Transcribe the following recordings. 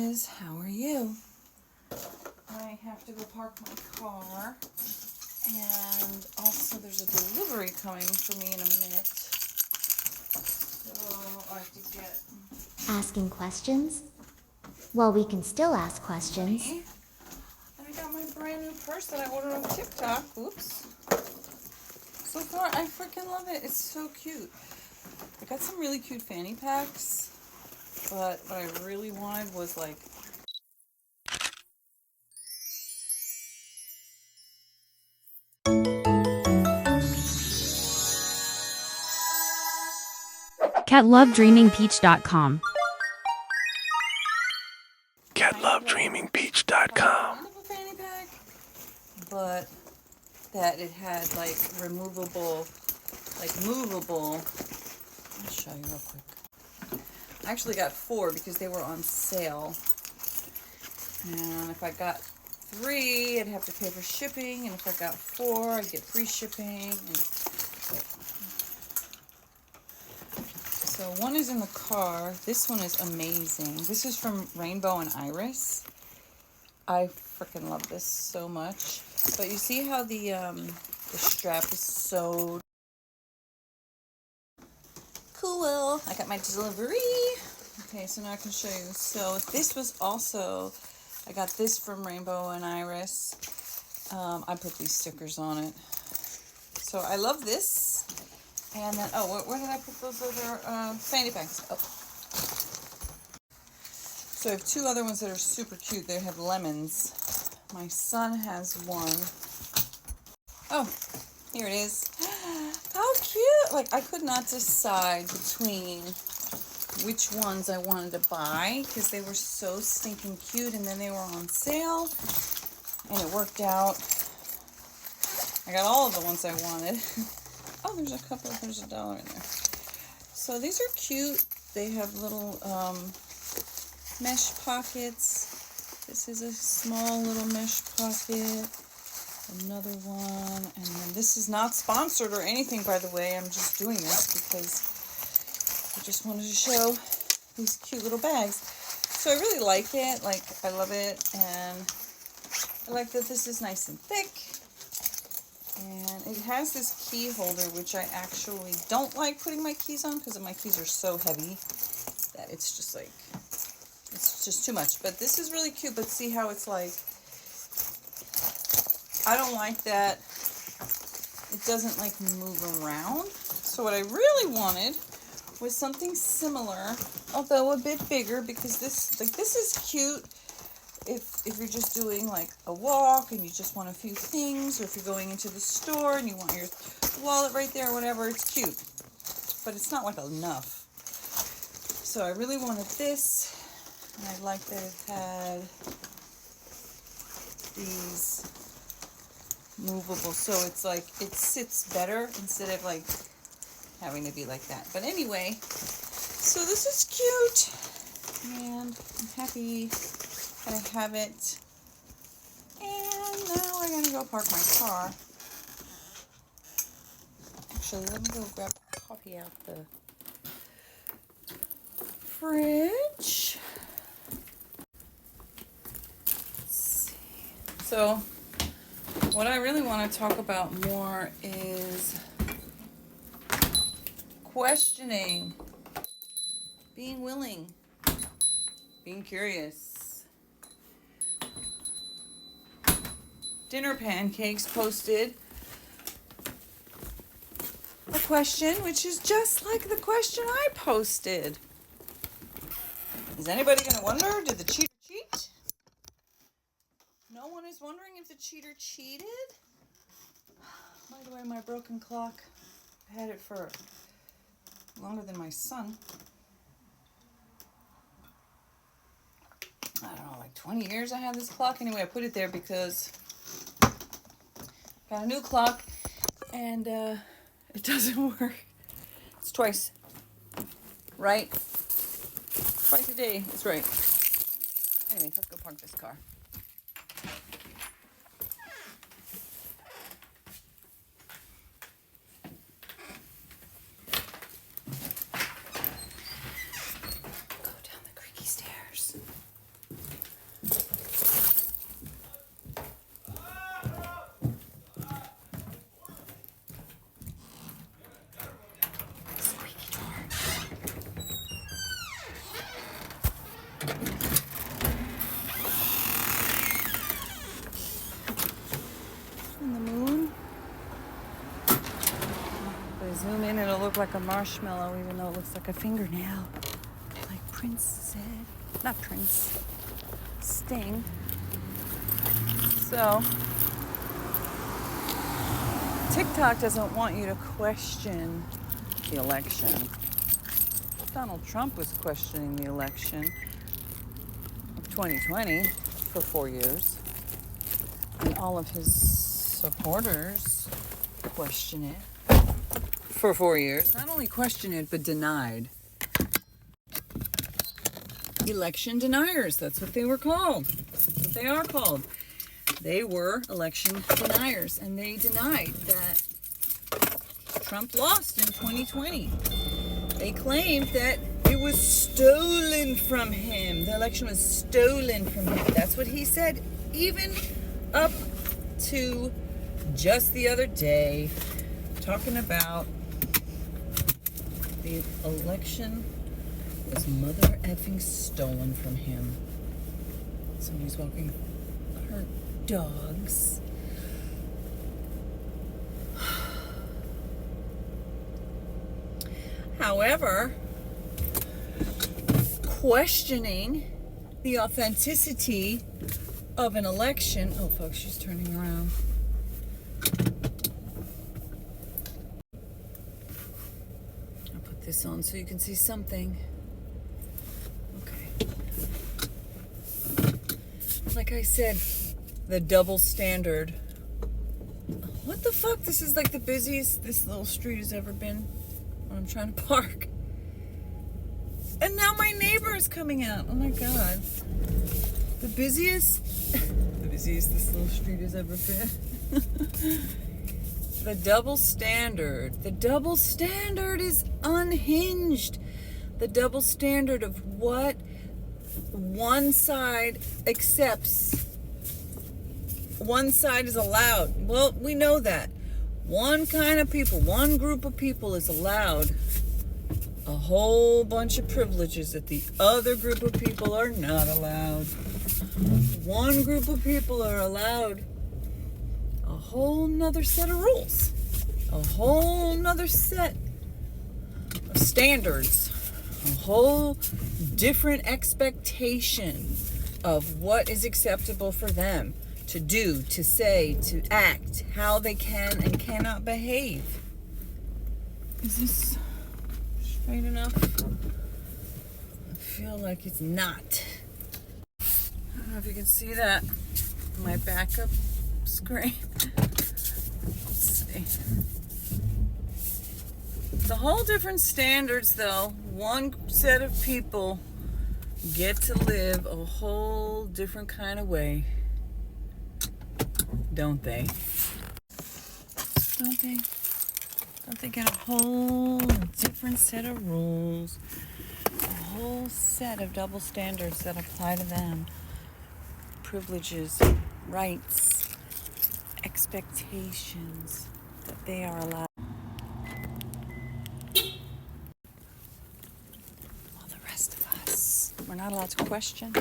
How are you? I have to go park my car, and also there's a delivery coming for me in a minute, so I have to get Asking questions? Well, we can still ask questions. money. And I got my brand new purse that I ordered on TikTok. Oops. So far, I freaking love it. It's so cute. I got some really cute fanny packs, but what I really wanted was like lovedreamingpeach.com. lovedreamingpeach.com. kind of a fanny pack, but that it had like movable. I'll show you real quick. I actually got 4 because they were on sale. And if I got 3, I'd have to pay for shipping. And if I got 4, I'd get free shipping. And so one is in the car. This one is amazing. This is from Rainbow and Iris. I freaking love this so much. But you see how the strap is so cool. I got my delivery. Okay, so now I can show you. So this was also, I got this from Rainbow and Iris. I put these stickers on it. So I love this. And then, oh, where did I put those other fanny packs? Oh. So I have 2 other ones that are super cute. They have lemons. My son has one. Oh, here it is. How cute! Like, I could not decide between which ones I wanted to buy because they were so stinking cute, and then they were on sale, and it worked out. I got all of the ones I wanted. Oh, there's a $1 in there. So these are cute. They have little mesh pockets. This is a small little mesh pocket. Another one, and then this is not sponsored or anything, by the way. I'm just doing this because I just wanted to show these cute little bags. So I really like it. Like, I love it, and I like that this is nice and thick. And it has this key holder, which I actually don't like putting my keys on because my keys are so heavy that it's just like, it's just too much. But this is really cute. But see how it's like, I don't like that it doesn't like move around. So what I really wanted was something similar, although a bit bigger, because this is cute if you're just doing like a walk and you just want a few things, or if you're going into the store and you want your wallet right there or whatever. It's cute, but it's not like enough. So I really wanted this, and I like that it had these movable, so it's like it sits better instead of like having to be like that. But anyway, so this is cute, and I'm happy that I have it. And now I gotta go park my car. Actually, let me go grab coffee out the fridge. Let's see. So what I really want to talk about more is questioning, being willing, being curious. Dinner Pancakes posted a question, which is just like the question I posted. Is anybody going to wonder, did the cheater cheat? No one is wondering if the cheater cheated? By the way, my broken clock, I had it for longer than my son. I don't know, like 20 years I had this clock. Anyway, I put it there because I got a new clock, and it doesn't work. It's twice, right? Twice a day, it's right. Anyway, let's go park this car. Go down the creaky stairs. look like a marshmallow even though it looks like a fingernail. Like Prince said. Not Prince. Sting. So, TikTok doesn't want you to question the election. Donald Trump was questioning the election of 2020 for 4 years. And all of his supporters question it for 4 years. Not only question it, but denied. Election deniers, that's what they were called. That's what they are called. They were election deniers, and they denied that Trump lost in 2020. They claimed that it was stolen from him. The election was stolen from him. That's what he said, even up to just the other day, talking about the election was mother effing stolen from him. Somebody's walking her dogs. However, questioning the authenticity of an election. Oh, folks, she's turning around. I'll put this on so you can see something. Okay. Like I said, the double standard. What the fuck? This is like the busiest this little street has ever been when I'm trying to park. And now my neighbor is coming out. Oh my God. The busiest this little street has ever been. The double standard. The double standard is unhinged. The double standard of what one side accepts. One side is allowed. Well, we know that. One kind of people, one group of people is allowed a whole bunch of privileges that the other group of people are not allowed. One group of people are allowed a whole nother set of rules, a whole nother set of standards, a whole different expectation of what is acceptable for them to do, to say, to act, how they can and cannot behave. Is this straight enough? I feel like it's not. I don't know if you can see that. My backup screen. Let's see. It's a whole different standards though. One set of people get to live a whole different kind of way. Don't they? Don't they? Don't they get a whole different set of rules? A whole set of double standards that apply to them. Privileges, rights, expectations that they are allowed. All the rest of us, we're not allowed to question.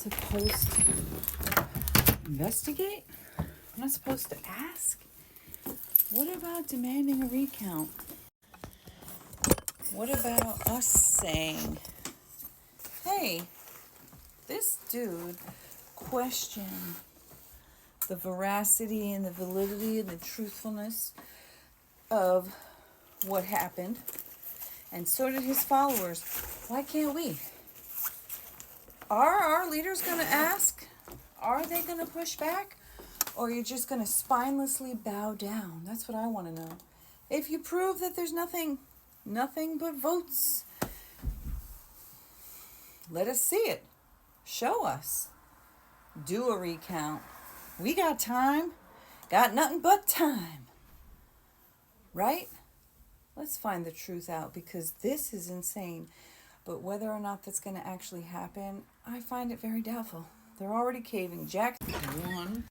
Supposed to investigate? I'm not supposed to ask? What about demanding a recount? What about us saying, hey, this dude questioned the veracity and the validity and the truthfulness of what happened, and so did his followers. Why can't we? Are our leaders going to ask? Are they going to push back? Or are you just going to spinelessly bow down? That's what I want to know. If you prove that there's nothing but votes, let us see it. Show us. Do a recount. We got time. Got nothing but time. Right? Let's find the truth out, because this is insane. But whether or not that's going to actually happen, I find it very doubtful. They're already caving. Jackson won.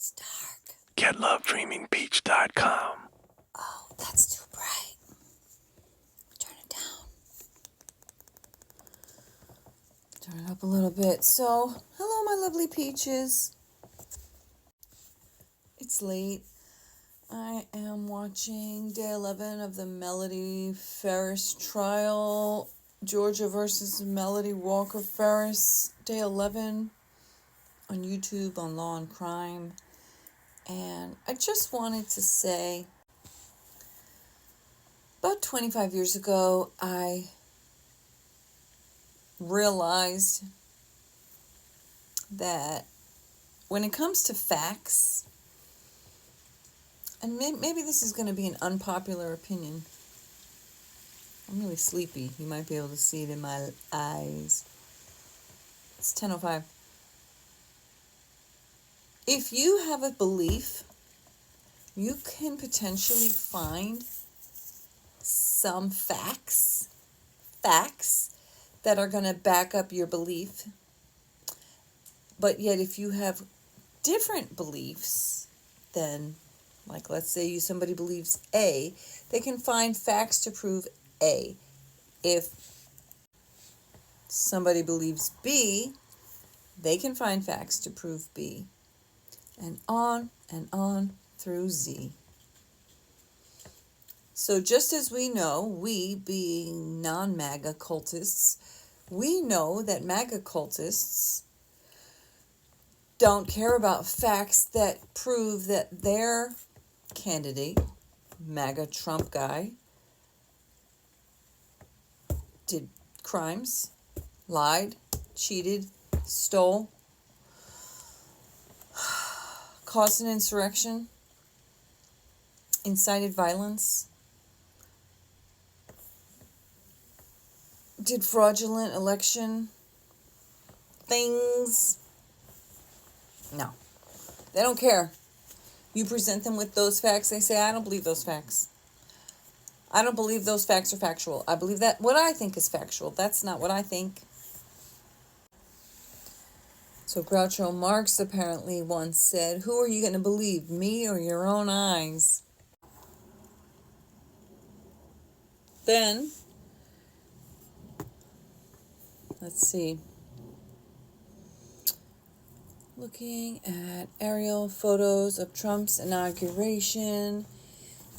It's dark. Get lovedreamingpeach.com. Oh, that's too bright. Turn it down. Turn it up a little bit. So, hello, my lovely peaches. It's late. I am watching day 11 of the Melody Ferris trial. Georgia versus Melody Walker Ferris. Day 11 on YouTube on Law and Crime. And I just wanted to say, about 25 years ago, I realized that when it comes to facts, and maybe this is going to be an unpopular opinion. I'm really sleepy. You might be able to see it in my eyes. It's 10:05. If you have a belief, you can potentially find some facts that are going to back up your belief. But yet if you have different beliefs, then, like, let's say somebody believes A, they can find facts to prove A. If somebody believes B, they can find facts to prove B. And on through Z. So just as we know, we being non-MAGA cultists, we know that MAGA cultists don't care about facts that prove that their candidate, MAGA Trump guy, did crimes, lied, cheated, stole, caused an insurrection, incited violence, did fraudulent election things. No, they don't care. You present them with those facts, they say, I don't believe those facts. I don't believe those facts are factual. I believe that what I think is factual. That's not what I think. So Groucho Marx apparently once said, who are you going to believe, me or your own eyes? Then, let's see. Looking at aerial photos of Trump's inauguration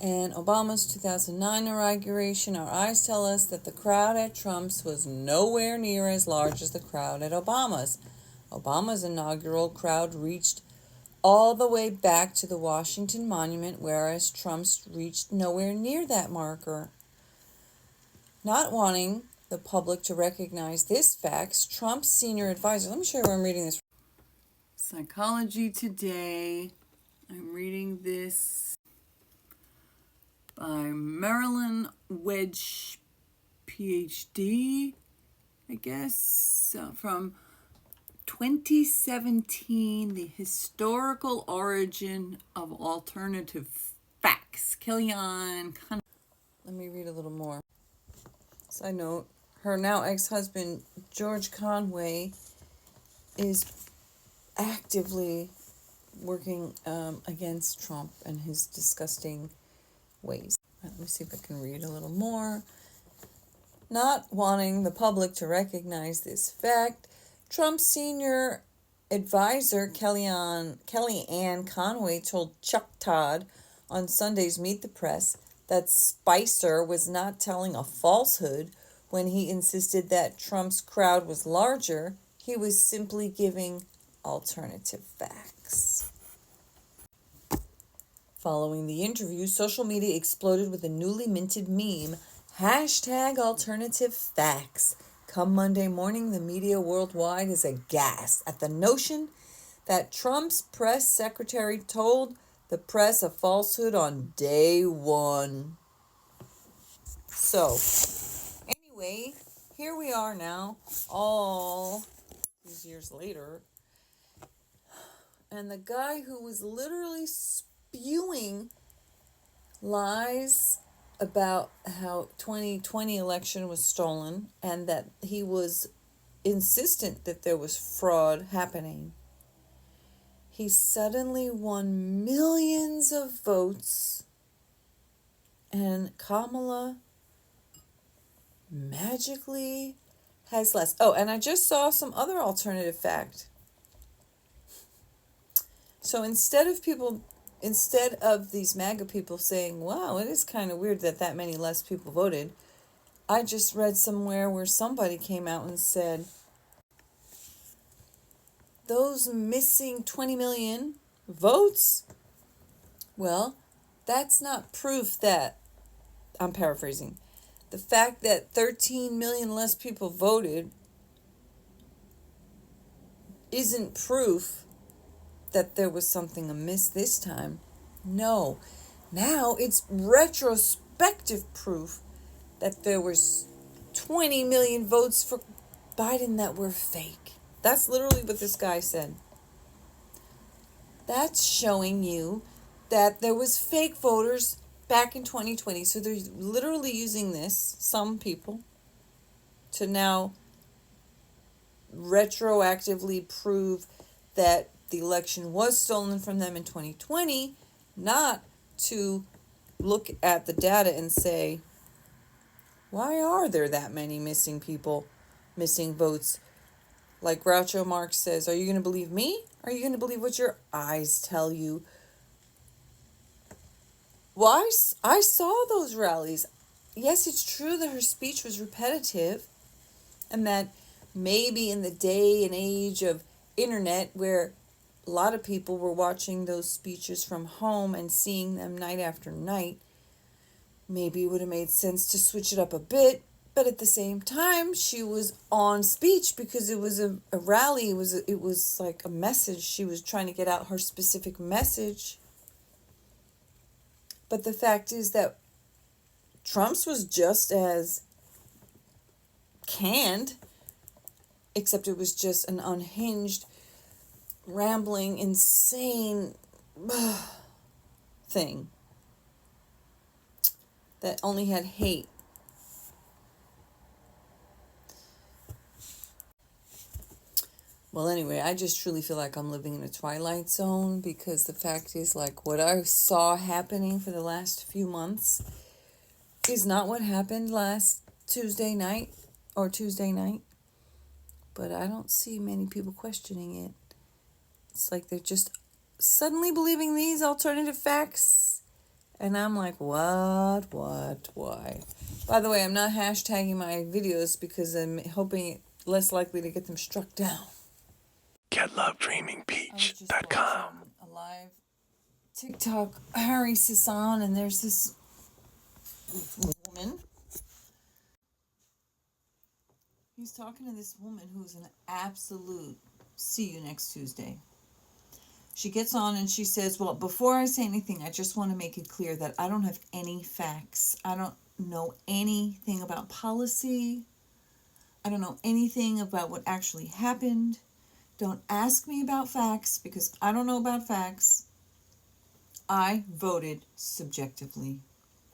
and Obama's 2009 inauguration, our eyes tell us that the crowd at Trump's was nowhere near as large as the crowd at Obama's. Obama's inaugural crowd reached all the way back to the Washington Monument, whereas Trump's reached nowhere near that marker. Not wanting the public to recognize this fact, Trump's senior advisor, let me show you where I'm reading this. Psychology Today. I'm reading this by Marilyn Wedge, PhD, I guess, from 2017, The Historical Origin of Alternative Facts. Kellyanne. Let me read a little more. Side note, her now ex-husband, George Conway, is actively working against Trump and his disgusting ways. Let me see if I can read a little more. Not wanting the public to recognize this fact, Trump's senior advisor, Kellyanne Conway, told Chuck Todd on Sunday's Meet the Press that Spicer was not telling a falsehood when he insisted that Trump's crowd was larger. He was simply giving alternative facts. Following the interview, social media exploded with a newly minted meme, #AlternativeFacts. Come Monday morning, the media worldwide is aghast at the notion that Trump's press secretary told the press a falsehood on day one. So, anyway, here we are now, all these years later, and the guy who was literally spewing lies about how 2020 election was stolen and that he was insistent that there was fraud happening. he suddenly won millions of votes, and Kamala magically has less. Oh, and I just saw some other alternative fact. So instead of these MAGA people saying, wow, it is kind of weird that many less people voted, I just read somewhere where somebody came out and said, those missing 20 million votes, well, that's not proof that, I'm paraphrasing, the fact that 13 million less people voted isn't proof that there was something amiss this time. No. Now it's retrospective proof that there was 20 million votes for Biden that were fake. That's literally what this guy said. That's showing you that there was fake voters back in 2020. So they're literally using this, some people, to now retroactively prove that the election was stolen from them in 2020, not to look at the data and say, why are there that many missing people, missing votes? Like Groucho Marx says, are you going to believe me? Are you going to believe what your eyes tell you? Well, I saw those rallies. Yes, it's true that her speech was repetitive, and that maybe in the day and age of internet where a lot of people were watching those speeches from home and seeing them night after night, maybe it would have made sense to switch it up a bit. But at the same time, she was on speech because it was a rally. It was like a message. She was trying to get out her specific message. But the fact is that Trump's was just as canned, except it was just an unhinged, rambling, insane thing that only had hate. Well, anyway, I just truly feel like I'm living in a twilight zone, because the fact is, like, what I saw happening for the last few months is not what happened last Tuesday night. But I don't see many people questioning it. It's like they're just suddenly believing these alternative facts. And I'm like, what, why? By the way, I'm not hashtagging my videos because I'm hoping it's less likely to get them struck down. Get lovedreamingpeach.com. A live TikTok Harry Sisson, and there's this woman. He's talking to this woman who's an absolute see you next Tuesday. She gets on and she says, well, before I say anything, I just want to make it clear that I don't have any facts. I don't know anything about policy. I don't know anything about what actually happened. Don't ask me about facts because I don't know about facts. I voted subjectively.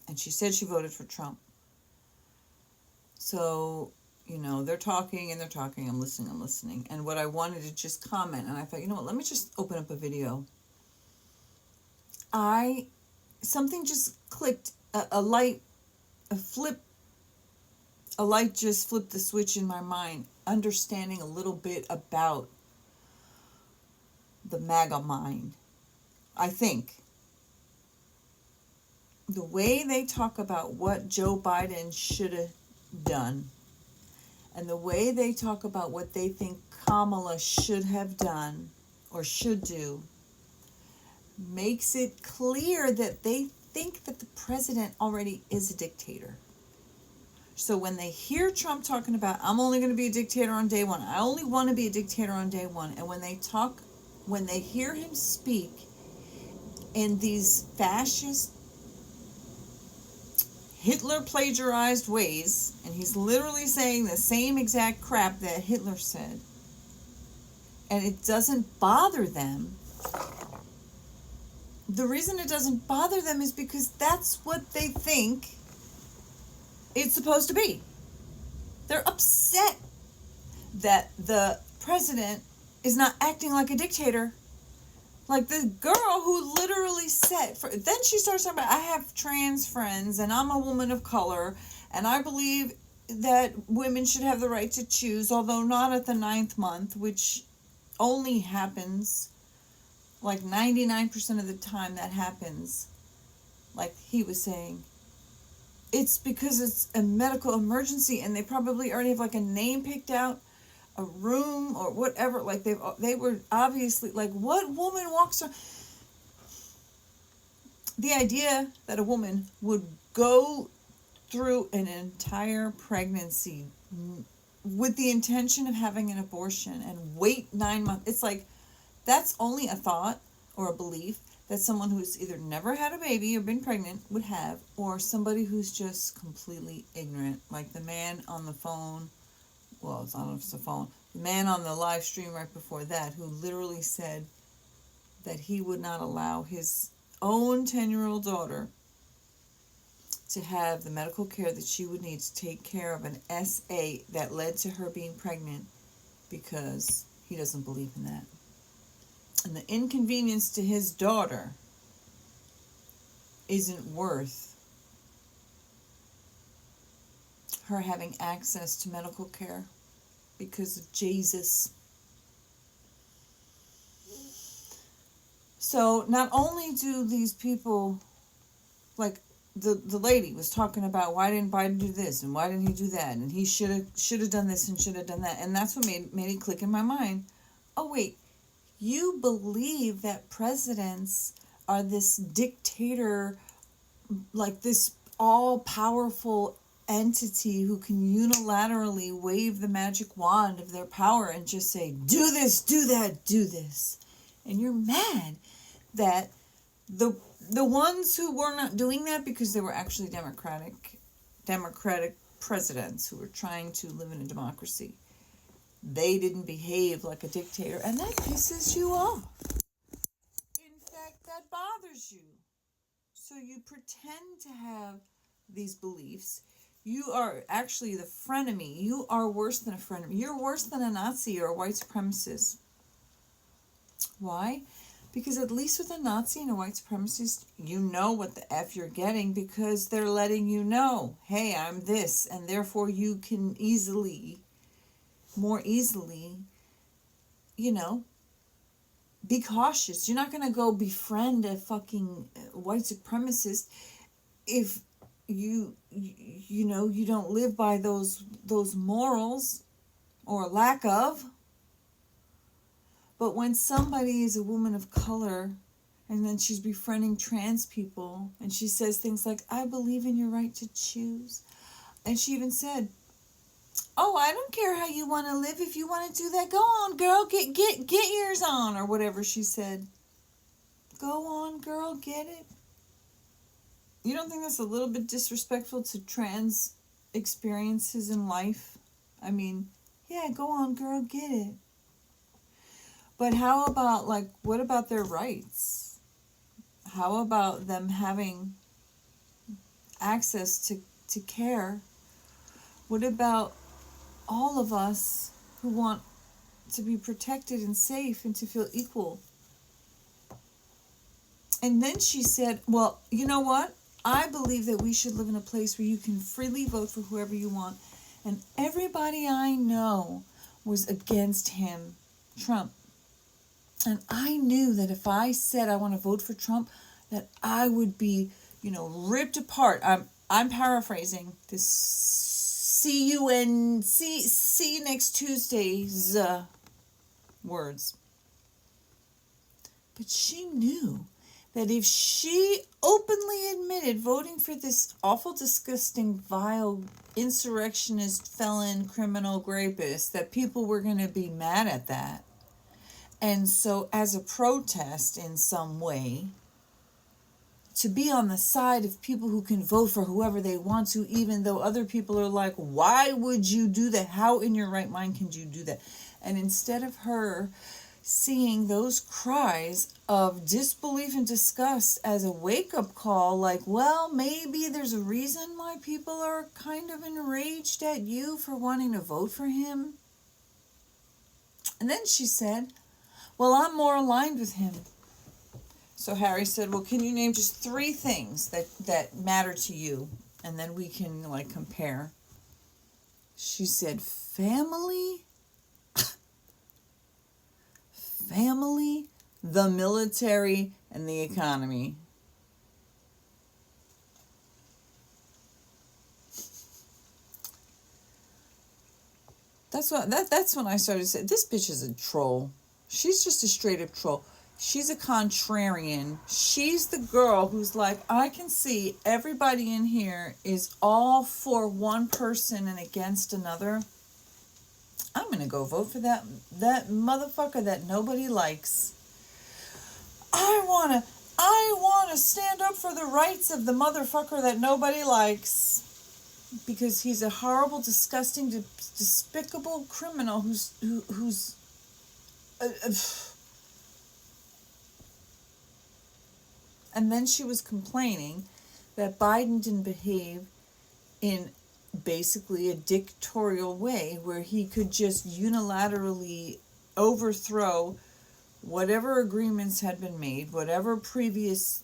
And she said she voted for Trump. So, they're talking and they're talking. I'm listening. And what I wanted to just comment, and I thought, let me just open up a video. Something just clicked, a light just flipped the switch in my mind, understanding a little bit about the MAGA mind. I think the way they talk about what Joe Biden should have done, and the way they talk about what they think Kamala should have done or should do, makes it clear that they think that the president already is a dictator. So when they hear Trump talking about, I'm only going to be a dictator on day one, I only want to be a dictator on day one, and when they hear him speak in these fascist, Hitler plagiarized ways, and he's literally saying the same exact crap that Hitler said, and it doesn't bother them. The reason it doesn't bother them is because that's what they think it's supposed to be. They're upset that the president is not acting like a dictator Like the girl who literally said, then she starts talking about, I have trans friends and I'm a woman of color and I believe that women should have the right to choose, although not at the 9th month, which only happens like 99% of the time that happens. Like he was saying, it's because it's a medical emergency and they probably already have like a name picked out, a room or whatever. Like they were obviously like, what woman walks around? The idea that a woman would go through an entire pregnancy with the intention of having an abortion and wait 9 months, it's like, that's only a thought or a belief that someone who's either never had a baby or been pregnant would have, or somebody who's just completely ignorant, like the man on the phone. Well, it's not the phone. The man on the live stream right before that, who literally said that he would not allow his own 10-year-old daughter to have the medical care that she would need to take care of an SA that led to her being pregnant, because he doesn't believe in that. And the inconvenience to his daughter isn't worth her having access to medical care because of Jesus. So not only do these people, like the lady was talking about, why didn't Biden do this and why didn't he do that, and he should have done this and should have done that, and that's what made it click in my mind. Oh wait, you believe that presidents are this dictator, like this all-powerful entity who can unilaterally wave the magic wand of their power and just say, do this, do that, do this. And you're mad that the ones who were not doing that because they were actually democratic presidents who were trying to live in a democracy, they didn't behave like a dictator, and that pisses you off. In fact, that bothers you. So you pretend to have these beliefs. You are actually the frenemy. You are worse than a frenemy. You're worse than a Nazi or a white supremacist. Why? Because at least with a Nazi and a white supremacist, you know what the F you're getting, because they're letting you know, hey, I'm this, and therefore you can more easily, be cautious. You're not going to go befriend a fucking white supremacist if you don't live by those morals or lack of. But when somebody is a woman of color and then she's befriending trans people and she says things like, I believe in your right to choose. And she even said, oh, I don't care how you want to live. If you want to do that, go on, girl, get yours on, or whatever she said. Go on, girl, get it. You don't think that's a little bit disrespectful to trans experiences in life? I mean, yeah, go on, girl, get it. But how about, what about their rights? How about them having access to care? What about all of us who want to be protected and safe and to feel equal? And then she said, well, you know what? I believe that we should live in a place where you can freely vote for whoever you want. And everybody I know was against him, Trump. And I knew that if I said I want to vote for Trump, that I would be, ripped apart. I'm paraphrasing this. See you next Tuesday's words. But she knew that if she openly admitted voting for this awful, disgusting, vile, insurrectionist, felon, criminal, rapist, that people were going to be mad at that. And so as a protest in some way, to be on the side of people who can vote for whoever they want to, even though other people are like, why would you do that? How in your right mind can you do that? And instead of her seeing those cries of disbelief and disgust as a wake-up call, like, well, maybe there's a reason why people are kind of enraged at you for wanting to vote for him. And then she said, well, I'm more aligned with him. So Harry said, well, can you name just 3 things that matter to you? And then we can, like, compare. She said, family, family, the military, and the economy. That's when I started to say, this bitch is a troll. She's just a straight up troll. She's a contrarian. She's the girl who's like, I can see everybody in here is all for one person and against another. I'm gonna go vote for that motherfucker that nobody likes. I wanna stand up for the rights of the motherfucker that nobody likes. Because he's a horrible, disgusting, despicable criminal who's And then she was complaining that Biden didn't behave in basically a dictatorial way where he could just unilaterally overthrow whatever agreements had been made, whatever previous,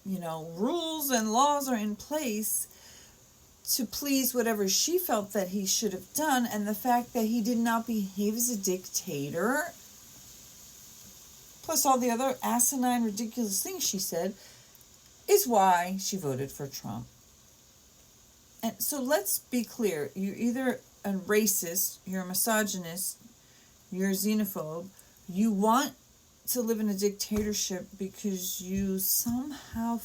rules and laws are in place to please whatever she felt that he should have done, and the fact that he did not behave as a dictator, plus all the other asinine, ridiculous things she said, is why she voted for Trump. And so let's be clear. You're either a racist, you're a misogynist, you're a xenophobe, you want to live in a dictatorship because you somehow...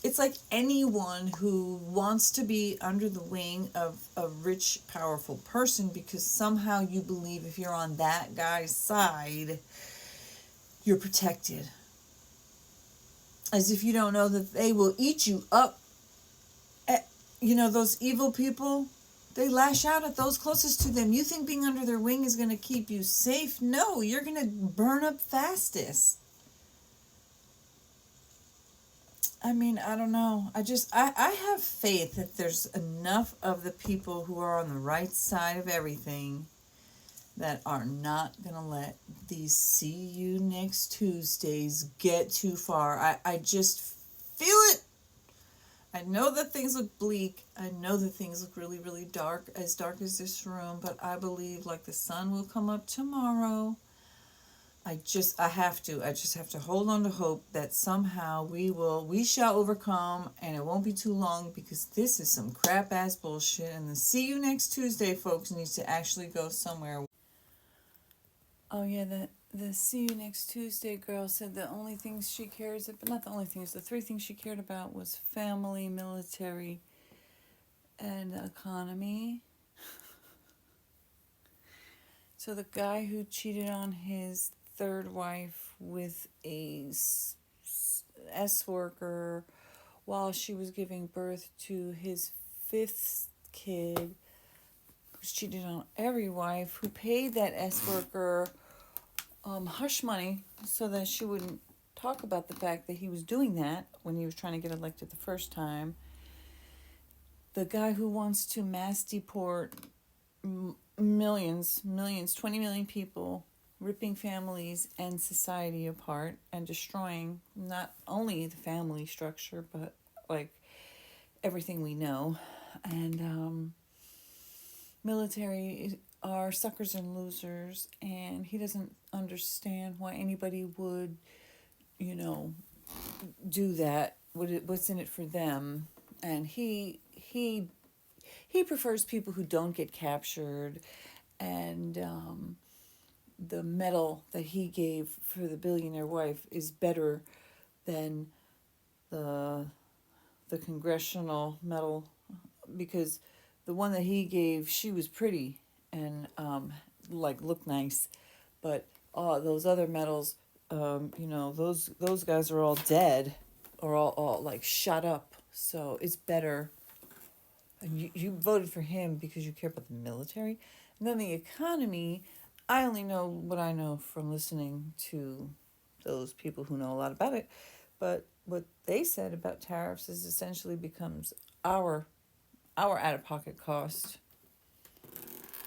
It's like anyone who wants to be under the wing of a rich, powerful person because somehow you believe if you're on that guy's side, you're protected. As if you don't know that they will eat you up. Those evil people, they lash out at those closest to them. You think being under their wing is going to keep you safe? No, you're going to burn up fastest. I mean, I don't know. I have faith that there's enough of the people who are on the right side of everything that are not going to let these see you next Tuesdays get too far. I just feel it. I know that things look bleak. I know that things look really, really dark as this room, but I believe like the sun will come up tomorrow. I just have to hold on to hope that somehow we shall overcome, and it won't be too long because this is some crap ass bullshit, and the see you next Tuesday folks needs to actually go somewhere. Oh yeah, the see you next Tuesday girl said the only things she cares about, not the only things, the 3 things she cared about was family, military, and the economy. So the guy who cheated on his 3rd wife with a S-worker while she was giving birth to his 5th kid, who's cheated on every wife, who paid that S-worker hush money so that she wouldn't talk about the fact that he was doing that when he was trying to get elected the first time. The guy who wants to mass deport millions, 20 million people, ripping families and society apart and destroying not only the family structure, but like everything we know. And military are suckers and losers, and he doesn't understand why anybody would, do that. What's in it for them? And he prefers people who don't get captured, and the medal that he gave for the billionaire wife is better than the congressional medal, because the one that he gave, she was pretty and looked nice, but those other medals, those guys are all dead or all like shot up. So it's better. And you voted for him because you care about the military. And then the economy, I only know what I know from listening to those people who know a lot about it. But what they said about tariffs is essentially becomes our out-of-pocket cost.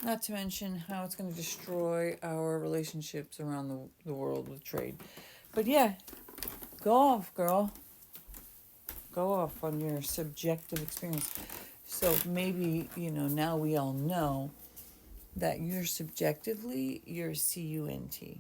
Not to mention how it's going to destroy our relationships around the world with trade. But yeah, go off, girl. Go off on your subjective experience. So maybe, now we all know that you're subjectively, you're CUNT.